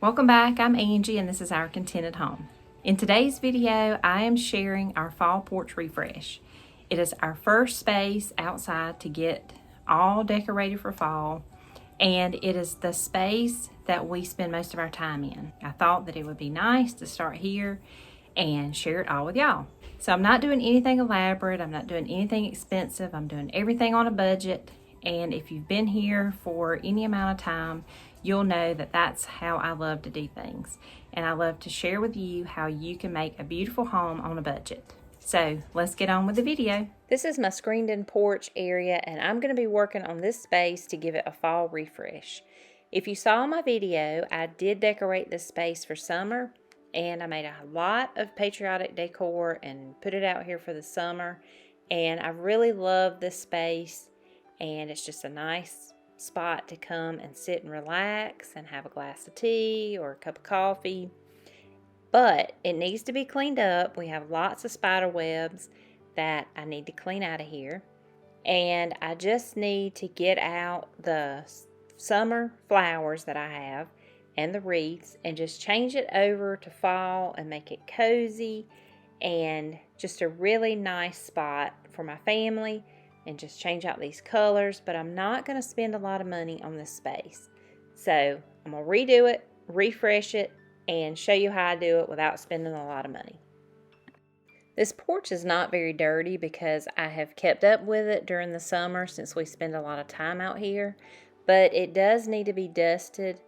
Welcome back, I'm Angie and this is Our Contented Home. In today's video, I am sharing our fall porch refresh. It is our first space outside to get all decorated for fall, and it is the space that we spend most of our time in. I thought that it would be nice to start here and share it all with y'all. So I'm not doing anything elaborate, I'm not doing anything expensive, I'm doing everything on a budget. And if you've been here for any amount of time, you'll know that that's how I love to do things. And I love to share with you how you can make a beautiful home on a budget. So let's get on with the video. This is my screened-in porch area, and I'm going to be working on this space to give it a fall refresh. If you saw my video, I did decorate this space for summer, and I made a lot of patriotic decor and put it out here for the summer. And I really love this space, and it's just a nice spot to come and sit and relax and have a glass of tea or a cup of coffee. But it needs to be cleaned up. We have lots of spider webs that I need to clean out of here, and I just need to get out the summer flowers that I have and the wreaths and just change it over to fall and make it cozy and just a really nice spot for my family, and just change out these colors. But I'm not going to spend a lot of money on this space, so I'm going to redo it, refresh it, and show you how I do it without spending a lot of money. This porch is not very dirty because I have kept up with it during the summer since we spend a lot of time out here, but it does need to be dusted,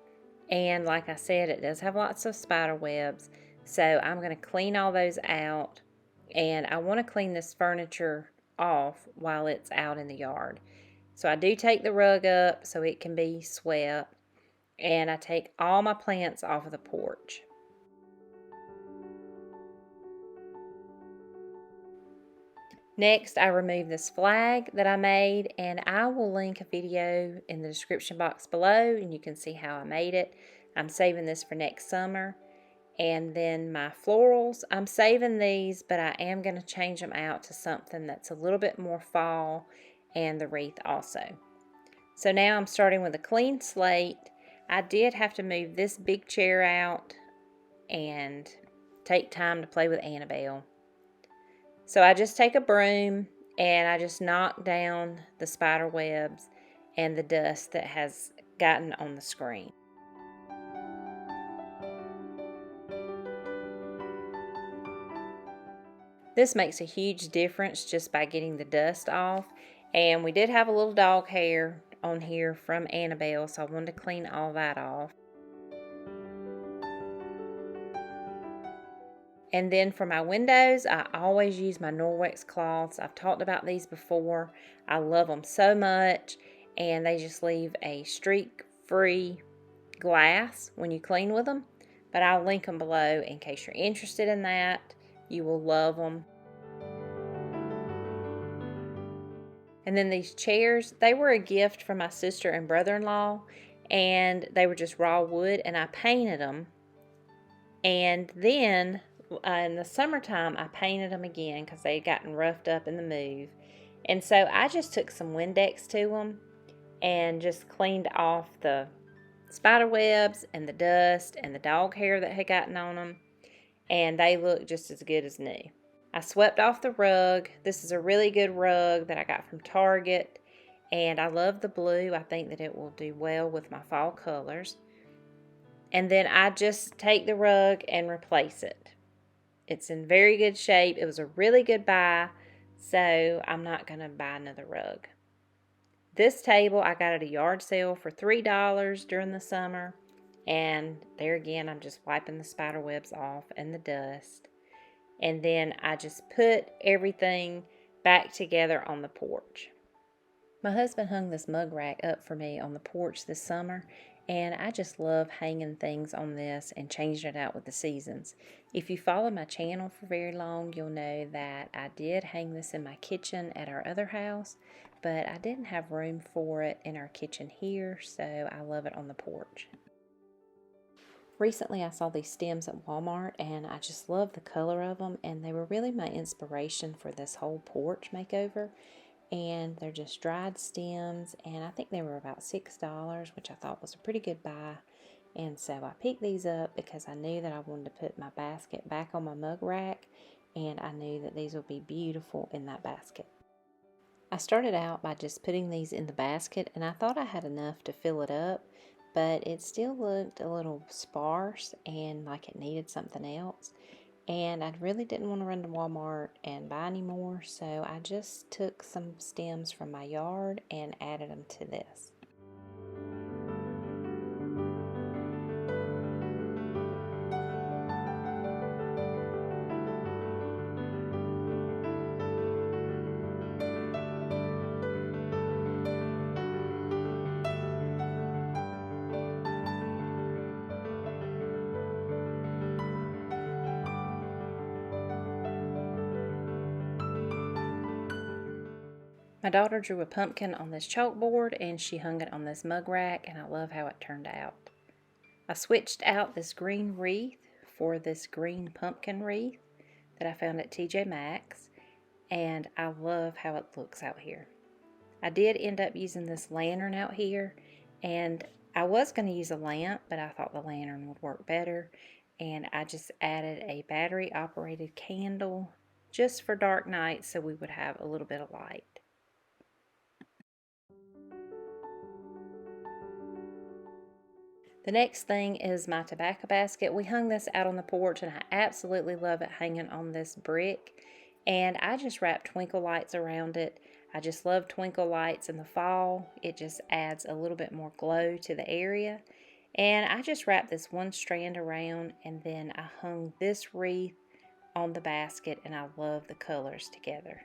and like I said, it does have lots of spider webs, so I'm going to clean all those out. And I want to clean this furniture off while it's out in the yard. So I do take the rug up so it can be swept, and I take all my plants off of the porch. Next, I remove this flag that I made, and I will link a video in the description box below, and you can see how I made it. I'm saving this for next summer. And then my florals, I'm saving these, but I am going to change them out to something that's a little bit more fall, and the wreath also. So now I'm starting with a clean slate. I did have to move this big chair out and take time to play with Annabelle. So I just take a broom and I just knock down the spider webs and the dust that has gotten on the screen. This makes a huge difference just by getting the dust off. And we did have a little dog hair on here from Annabelle, so I wanted to clean all that off. And then for my windows, I always use my Norwex cloths. I've talked about these before. I love them so much, and they just leave a streak-free glass when you clean with them. But I'll link them below in case you're interested in that. You will love them. And then these chairs, they were a gift from my sister and brother-in-law, and they were just raw wood, and I painted them. And then in the summertime, I painted them again because they had gotten roughed up in the move. And so I just took some Windex to them and just cleaned off the spider webs and the dust and the dog hair that had gotten on them, and they look just as good as new. I swept off the rug. This is a really good rug that I got from Target, and I love the blue. I think that it will do well with my fall colors. And then I just take the rug and replace it. It's in very good shape. It was a really good buy, so I'm not going to buy another rug. This table I got at a yard sale for $3 during the summer, and there again I'm just wiping the spider webs off and the dust. And then I just put everything back together on the porch. My husband hung this mug rack up for me on the porch this summer, and I just love hanging things on this and changing it out with the seasons. If you follow my channel for very long, you'll know that I did hang this in my kitchen at our other house, but I didn't have room for it in our kitchen here, so I love it on the porch. Recently I saw these stems at Walmart, and I just love the color of them, and they were really my inspiration for this whole porch makeover. And they're just dried stems, and I think they were about $6, which I thought was a pretty good buy. And so I picked these up because I knew that I wanted to put my basket back on my mug rack, and I knew that these would be beautiful in that basket. I started out by just putting these in the basket, and I thought I had enough to fill it up, but it still looked a little sparse and like it needed something else. And I really didn't want to run to Walmart and buy any more, so I just took some stems from my yard and added them to this. My daughter drew a pumpkin on this chalkboard and she hung it on this mug rack, and I love how it turned out. I switched out this green wreath for this green pumpkin wreath that I found at TJ MAXX, and I love how it looks out here. I did end up using this lantern out here, and I was going to use a lamp, but I thought the lantern would work better, and I just added a battery operated candle just for dark nights so we would have a little bit of light. The next thing is my tobacco basket. We hung this out on the porch, and I absolutely love it hanging on this brick. And I just wrapped twinkle lights around it. I just love twinkle lights in the fall. It just adds a little bit more glow to the area. And I just wrapped this one strand around, and then I hung this wreath on the basket, and I love the colors together.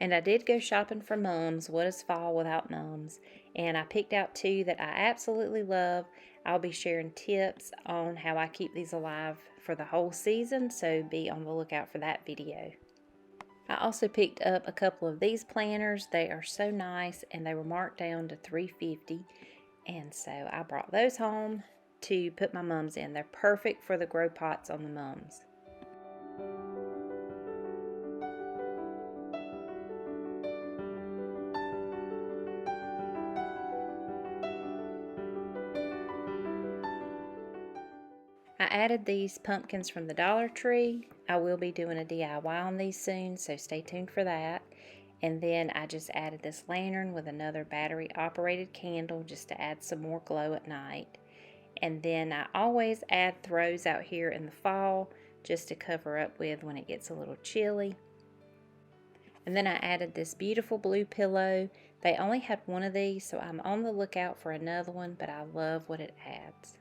And I did go shopping for mums. What is fall without mums? And I picked out two that I absolutely love. I'll be sharing tips on how I keep these alive for the whole season, so be on the lookout for that video. I also picked up a couple of these planters. They are so nice, and they were marked down to $3.50. And so I brought those home to put my mums in. They're perfect for the grow pots on the mums. I added these pumpkins from the Dollar Tree. I will be doing a DIY on these soon, so stay tuned for that. And then I just added this lantern with another battery operated candle just to add some more glow at night. And then I always add throws out here in the fall just to cover up with when it gets a little chilly. And then I added this beautiful blue pillow. They only had one of these, so I'm on the lookout for another one, but I love what it adds.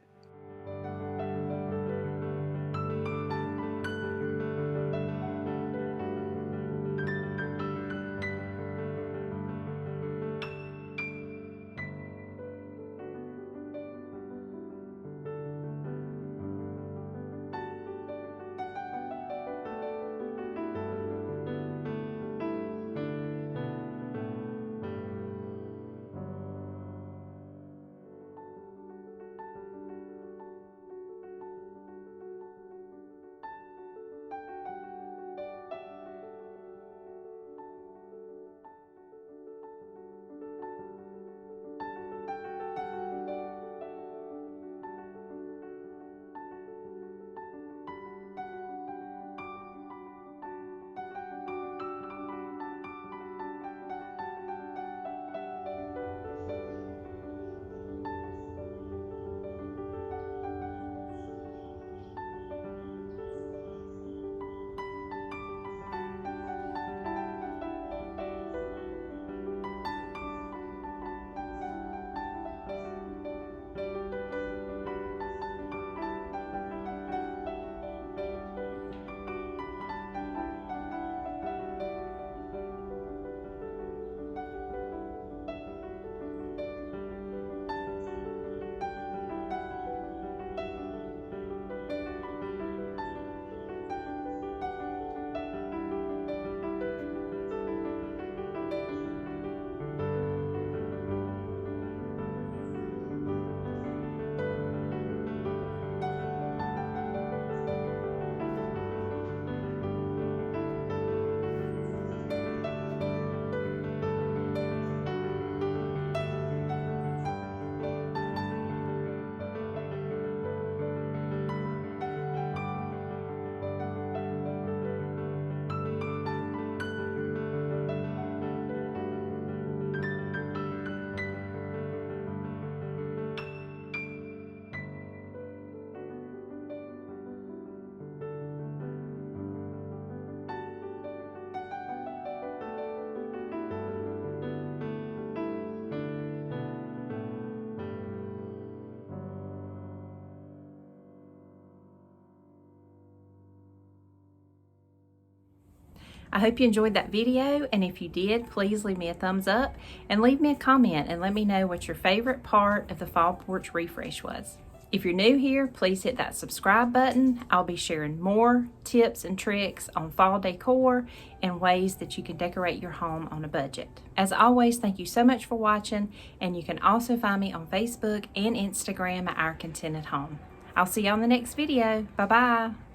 I hope you enjoyed that video, and if you did, please leave me a thumbs up and leave me a comment and let me know what your favorite part of the fall porch refresh was. If you're new here, please hit that subscribe button. I'll be sharing more tips and tricks on fall decor and ways that you can decorate your home on a budget. As always, thank you so much for watching, and you can also find me on Facebook and Instagram at Our Contented Home. I'll see you on the next video. Bye-bye.